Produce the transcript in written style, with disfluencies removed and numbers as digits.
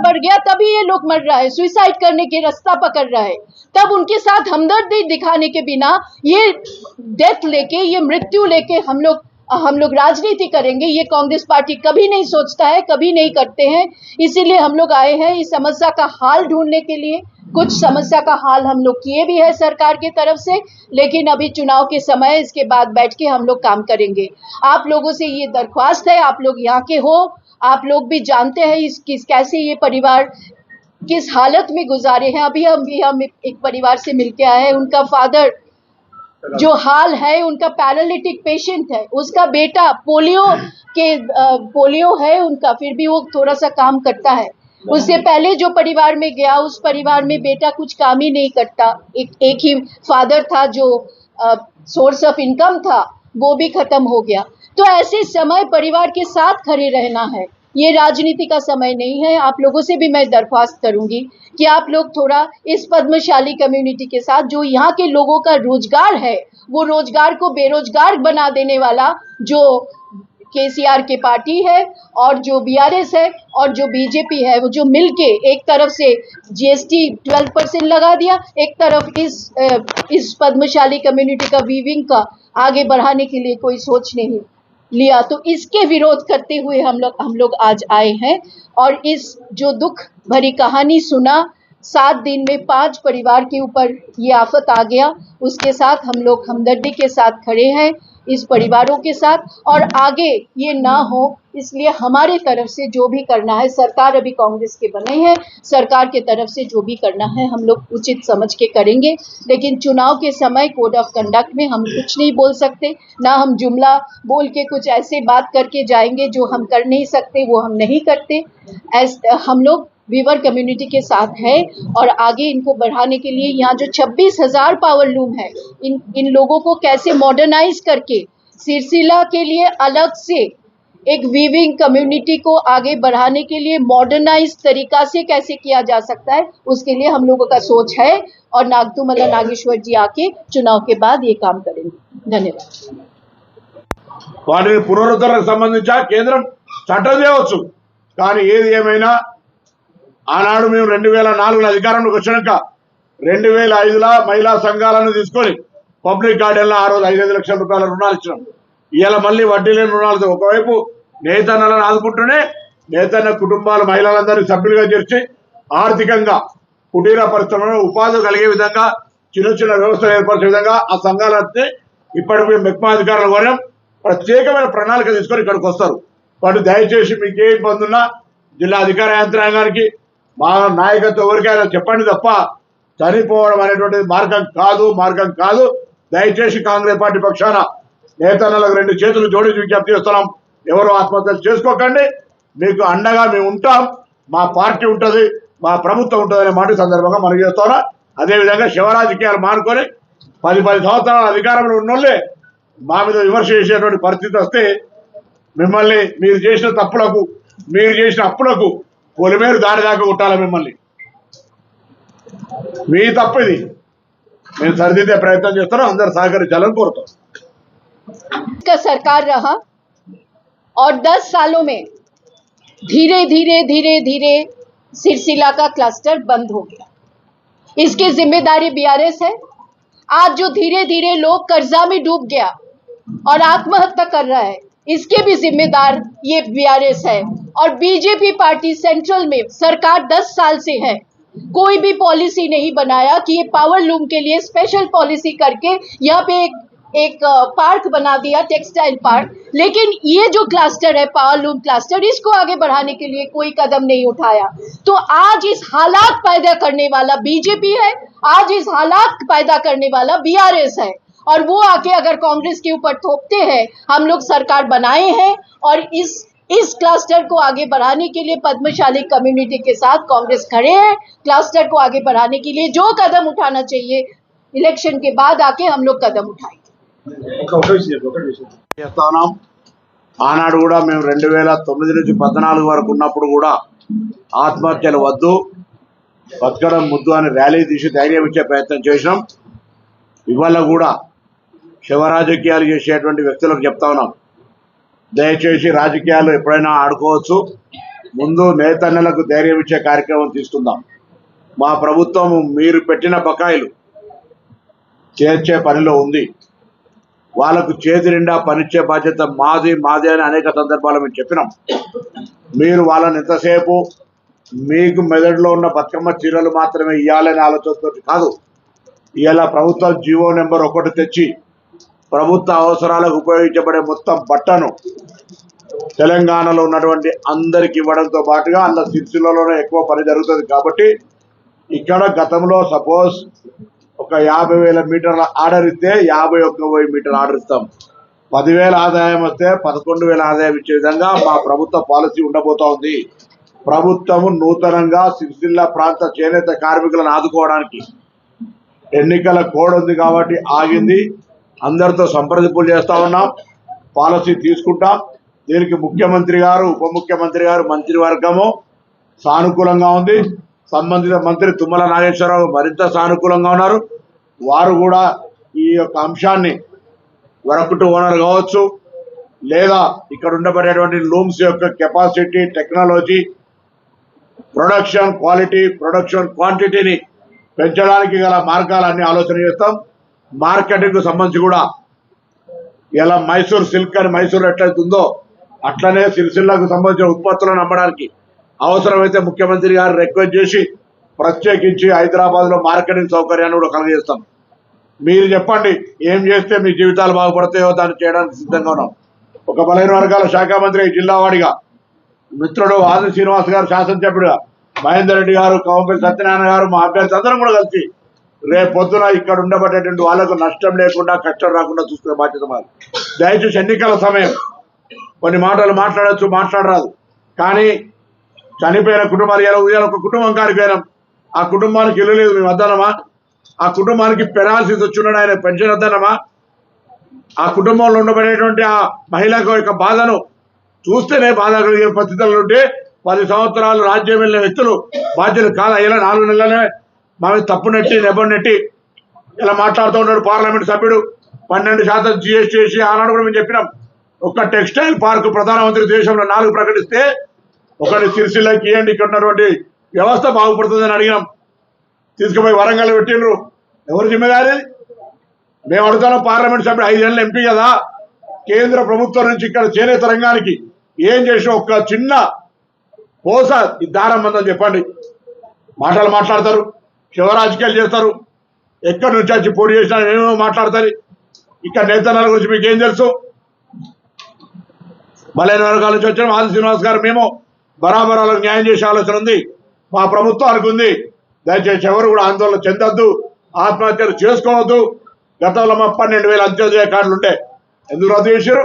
बढ़ गया तभी ये लोग मर रहा है, सुसाइड करने के रास्ता पकड़ रहा है। तब उनके साथ हमदर्दी दिखाने के बिना ये डेथ लेके, ये मृत्यु लेके हम लोग राजनीति करेंगे, ये कांग्रेस पार्टी कभी नहीं सोचता है, कभी नहीं करते हैं। इसीलिए हम लोग आए हैं इस समस्या का हाल ढूंढने के लिए। कुछ समस्या का हाल हम लोग किए भी है सरकार की तरफ से, लेकिन अभी चुनाव के समय इसके बाद बैठ के हम लोग काम करेंगे। आप लोगों से ये दरख्वास्त है, आप लोग यहाँ के हो, आप लोग भी जानते हैं कैसे ये परिवार किस हालत में गुजारे हैं। अभी हम एक परिवार से मिलके आए हैं, उनका फादर जो हाल है, उनका पैरालिटिक पेशेंट है, उसका बेटा पोलियो है उनका, फिर भी वो थोड़ा सा काम करता है। उससे पहले जो परिवार में गया, उस परिवार में बेटा कुछ काम ही नहीं करता। एक ही फादर था जो सोर्स ऑफ इनकम था, वो भी खत्म हो गया। तो ऐसे समय परिवार के साथ खड़े रहना है, ये राजनीति का समय नहीं है। आप लोगों से भी मैं दरख्वास्त करूंगी कि आप लोग थोड़ा इस पद्मशाली कम्युनिटी के साथ, जो यहाँ के लोगों का रोजगार है, वो रोजगार को बेरोजगार बना देने वाला जो केसीआर के पार्टी है और जो बीआरएस है और जो बीजेपी है, वो जो मिलके एक तरफ से जीएसटी 12% लगा दिया, एक तरफ इस पद्मशाली कम्युनिटी का वीविंग का आगे बढ़ाने के लिए कोई सोच नहीं लिया। तो इसके विरोध करते हुए हम लोग आज आए हैं और इस जो दुख भरी कहानी सुना, 7 दिन में 5 परिवार के ऊपर ये आफत आ गया, उसके साथ हम लोग हमदर्दी के साथ खड़े हैं इस परिवारों के साथ, और आगे ये ना हो इसलिए हमारे तरफ से जो भी करना है, सरकार अभी कांग्रेस के बने हैं, सरकार के तरफ से जो भी करना है हम लोग उचित समझ के करेंगे। लेकिन चुनाव के समय कोड ऑफ कंडक्ट में हम कुछ नहीं बोल सकते, ना हम जुमला बोल के कुछ ऐसे बात करके जाएंगे जो हम कर नहीं सकते, वो हम नहीं करते। हम लोग वीवर कम्युनिटी के साथ है और आगे इनको बढ़ाने के लिए यहाँ जो 26,000 पावर लूम है, इन लोगों को कैसे मॉडर्नाइज करके सिरसिला के लिए अलग से एक वीविंग कम्युनिटी को आगे बढ़ाने के लिए मॉडर्नाइज तरीका से कैसे किया जा सकता है, उसके लिए हम लोगों का सोच है और नागतुमल्ला नागेश्वर जी आके चुनाव के बाद ये काम करेंगे। धन्यवाद। వాటి పునరుద్ధరణకు సంబంధించి కేంద్రం చట్టం చేయవచ్చు, కానీ ఏది ఏమైనా ఆనాడు మేము 2004లో అధికారంలోకి వచ్చాక 2005లో మహిళా సంఘాలను తీసుకొని పబ్లిక్ గార్డెన్లో ఆ రోజు 5 లక్షల రూపాయల రుణాలు ఇచ్చినాం. ఇవాళ మళ్ళీ వడ్డీ లేని రుణాలతో ఒకవైపు నేతన్నలను ఆదుకుంటూనే నేతన్న కుటుంబాల మహిళలందరినీ సభ్యులుగా చేర్చి ఆర్థికంగా కుటీర పరిశ్రమలో ఉపాధి కలిగే విధంగా చిన్న చిన్న వ్యవస్థలు ఏర్పరిచే విధంగా ఆ సంఘాలన్నీ ఇప్పటికీ మెప్మా అధికారులు కోరాం. ప్రత్యేకమైన ప్రణాళిక తీసుకొని ఇక్కడికి వస్తారు. వాటి దయచేసి మీకు ఏ ఇబ్బంది ఉన్నా జిల్లా అధికార యంత్రాంగానికి మా నాయకత్వం ఎవరికైనా చెప్పండి తప్ప చనిపోవడం అనేటువంటిది మార్గం కాదు. దయచేసి కాంగ్రెస్ పార్టీ పక్షాన నేతన్నలకు 2 చేతులు జోడించి విజ్ఞప్తి చేస్తున్నాం, ఎవరు ఆత్మహత్యలు చేసుకోకండి, మీకు అండగా మేము ఉంటాం, మా పార్టీ ఉంటుంది, మా ప్రభుత్వం ఉంటుంది అనే మాట సందర్భంగా మనం చేస్తున్నా. అదేవిధంగా శివరాజకీయాలు మానుకొని 10 సంవత్సరాల అధికారంలో ఉన్నోళ్ళే మా మీద విమర్శ చేసేటువంటి పరిస్థితి వస్తే మిమ్మల్ని మీరు చేసిన తప్పులకు, మీరు చేసిన అప్పులకు పొలిమేరు దారి దాకా కొట్టాలి. మిమ్మల్ని మీ తప్పు ఇది, మేము సరిదిద్దే ప్రయత్నం చేస్తున్నాం, అందరు సహకరించాలని కోరుతాం. का सरकार रहा और 10 सालों में धीरे सिरसिला का क्लस्टर बंद हो गया। इसकी जिम्मेदारी बीआरएस है। आज जो धीरे लोग कर्जा में डूब गया और आत्महत्या कर रहा है, इसके भी जिम्मेदार ये बीआरएस है। और बीजेपी पार्टी सेंट्रल में सरकार 10 साल से है, कोई भी पॉलिसी नहीं बनाया कि ये पावर लूम के लिए स्पेशल पॉलिसी करके यहाँ पे एक पार्क बना दिया, टेक्सटाइल पार्क। लेकिन ये जो क्लस्टर है पावर लूम क्लस्टर, इसको आगे बढ़ाने के लिए कोई कदम नहीं उठाया। तो आज इस हालात पैदा करने वाला बीजेपी है, आज इस हालात पैदा करने वाला बीआरएस है। और वो आके अगर कांग्रेस के ऊपर थोपते हैं, हम लोग सरकार बनाए हैं और इस क्लस्टर को आगे बढ़ाने के लिए पद्मशाली कम्युनिटी के साथ कांग्रेस खड़े हैं। क्लस्टर को आगे बढ़ाने के लिए जो कदम उठाना चाहिए इलेक्शन के बाद आके हम लोग कदम उठाएंगे। ఆనాడు కూడా మేము 2009 నుంచి 14 వరకు ఉన్నప్పుడు కూడా ఆత్మహత్యలు వద్దు, బతకడం ముద్దు అని ర్యాలీ తీసి ధైర్యం ఇచ్చే ప్రయత్నం చేసినాం. ఇవాళ కూడా శివ రాజకీయాలు చేసేటువంటి వ్యక్తులకు చెప్తా ఉన్నాం, దయచేసి రాజకీయాలు ఎప్పుడైనా ఆడుకోవచ్చు, ముందు నేతన్నలకు ధైర్యం ఇచ్చే కార్యక్రమం తీసుకుందాం. మా ప్రభుత్వం మీరు పెట్టిన బకాయిలు చేర్చే పనిలో ఉంది. వాళ్ళకు చేతి నిండా పనిచ్చే బాధ్యత మాది అని అనేక సందర్భాలు మేము చెప్పినాం. మీరు వాళ్ళని ఎంతసేపు మీకు మెదడులో ఉన్న బతుకమ్మ చీరలు మాత్రమే ఇవ్వాలనే ఆలోచనతో కాదు, ఇలా ప్రభుత్వ జీవో నెంబర్ 1 తెచ్చి ప్రభుత్వ అవసరాలకు ఉపయోగించబడే మొత్తం బట్టను తెలంగాణలో ఉన్నటువంటి అందరికి ఇవ్వడంతో పాటుగా అందులో సిరిసిల్లలోనే ఎక్కువ పని జరుగుతుంది కాబట్టి ఇక్కడ గతంలో సపోజ్ ఒక 50,000 మీటర్ల ఆర్డర్ ఇస్తే 51,000 మీటర్ల ఆర్డర్ ఇస్తాం. 10,000 ఆదాయం వస్తే 11,000 ఆదాయం ఇచ్చే విధంగా మా ప్రభుత్వ పాలసీ ఉండబోతా ఉంది. ప్రభుత్వము నూతనంగా సిరిసిల్ల ప్రాంత చేనేత కార్మికులను ఆదుకోవడానికి ఎన్నికల కోడ్ ఉంది కాబట్టి ఆగింది. అందరితో సంప్రదింపులు చేస్తా ఉన్నాం, పాలసీ తీసుకుంటాం. దీనికి ముఖ్యమంత్రి గారు, ఉప ముఖ్యమంత్రి గారు, మంత్రివర్గము సానుకూలంగా ఉంది. సంబంధిత మంత్రి తుమ్మల నాగేశ్వరరావు మరింత సానుకూలంగా ఉన్నారు. వారు కూడా ఈ యొక్క అంశాన్ని వరకుటు ఓనర్ కావచ్చు, లేదా ఇక్కడ ఉండబడేటువంటి లూమ్స్ యొక్క capacity, technology, production quality, production క్వాంటిటీని పెంచడానికి గల మార్గాలన్నీ ఆలోచన చేస్తాం. మార్కెటింగ్ సంబంధించి కూడా ఇలా మైసూర్ సిల్క్ అని మైసూర్ ఎట్లయితే ఉందో అట్లనే సిరిసిల్లకు సంబంధించిన ఉత్పత్తులను అమ్మడానికి అవసరమైతే ముఖ్యమంత్రి గారు రిక్వెస్ట్ చేసి ప్రత్యేకించి హైదరాబాద్లో మార్కెటింగ్ సౌకర్యాన్ని కూడా కలుగజేస్తాం. మీరు చెప్పండి ఏం చేస్తే మీ జీవితాలు బాగుపడతాయో దాన్ని చేయడానికి సిద్ధంగా ఉన్నాం. ఒక బలహీన వర్గాల శాఖ మంత్రి జిల్లా వాడిగా, మిత్రుడు ఆది శ్రీనివాస్ గారు శాసనసభ్యుడిగా, మహేందర్ రెడ్డి గారు, కవంపల్లి సత్యనారాయణ గారు, మా అభ్యర్థి అందరం కూడా కలిసి రేపు పొద్దున ఇక్కడ ఉండబడేటువంటి వాళ్ళకు నష్టం లేకుండా, కష్టం రాకుండా చూసుకునే బాధ్యత మాది. దయచేసి ఎన్నికల సమయం కొన్ని మాటలు మాట్లాడచ్చు, మాట్లాడరాదు, కానీ చనిపోయిన కుటుంబాలు ఇలా ఒక కుటుంబం కారిపోయినాం, ఆ కుటుంబానికి ఇల్లు లేదు, మేము వద్దనమా? ఆ కుటుంబానికి పెనాల్సిస్ వచ్చున్నాడు, ఆయన పెన్షన్ వద్దనమా? ఆ కుటుంబంలో ఉండబడేటువంటి ఆ మహిళకు యొక్క బాధను చూస్తేనే బాధ కలిగే పరిస్థితులు ఉంటే 10 సంవత్సరాలు రాజ్యం వెళ్ళిన వ్యక్తులు బాధ్యులు కాదా? ఇలా 4 నెలలనే మా తప్పు నెట్టి నెట్టి ఇలా మాట్లాడుతూ ఉన్నాడు పార్లమెంట్ సభ్యుడు. 12% GST వేసి ఆనాడు కూడా మేము చెప్పినాం. ఒక టెక్స్టైల్ పార్క్ ప్రధానమంత్రి దేశంలో 4 ప్రకటిస్తే ఒకటి సిరిసిల్లకి ఇవ్వండి, ఇక్కడ ఉన్నటువంటి వ్యవస్థ బాగుపడుతుందని అడిగినాం. తీసుకుపోయి వరంగల్ పెట్టిండ్రు. ఎవరు జిమ్మేదారి? మేము అడుగుతున్నాం. పార్లమెంట్ సభ్యుడు 5 ఏళ్ళ ఎంపీ కదా, కేంద్ర ప్రభుత్వం నుంచి ఇక్కడ చేనేత రంగానికి ఏం చేసిన ఒక్క చిన్న పోస ఈ దారం మందని చెప్పండి. మాటలు మాట్లాడతారు, శివరాజకీయాలు చేస్తారు, ఎక్కడి నుంచి వచ్చి పోటీ చేసినా ఏమేమో మాట్లాడతారు. ఇక్కడ నేతనాల గురించి మీకు ఏం తెలుసు? బలైన వర్గాల నుంచి వచ్చిన ఆది శ్రీనివాస్ గారు మేము బరాబరాలకు న్యాయం చేసే ఆలోచన ఉంది, మా ప్రభుత్వానికి ఉంది. దయచేసి ఎవరు కూడా ఆందోళన చెందొద్దు, ఆత్మహత్యలు చేసుకోవద్దు. గతంలో మా 12,000 అంత్యోదయ కార్డులు ఉంటే ఎందుకు రద్దు చేశారు?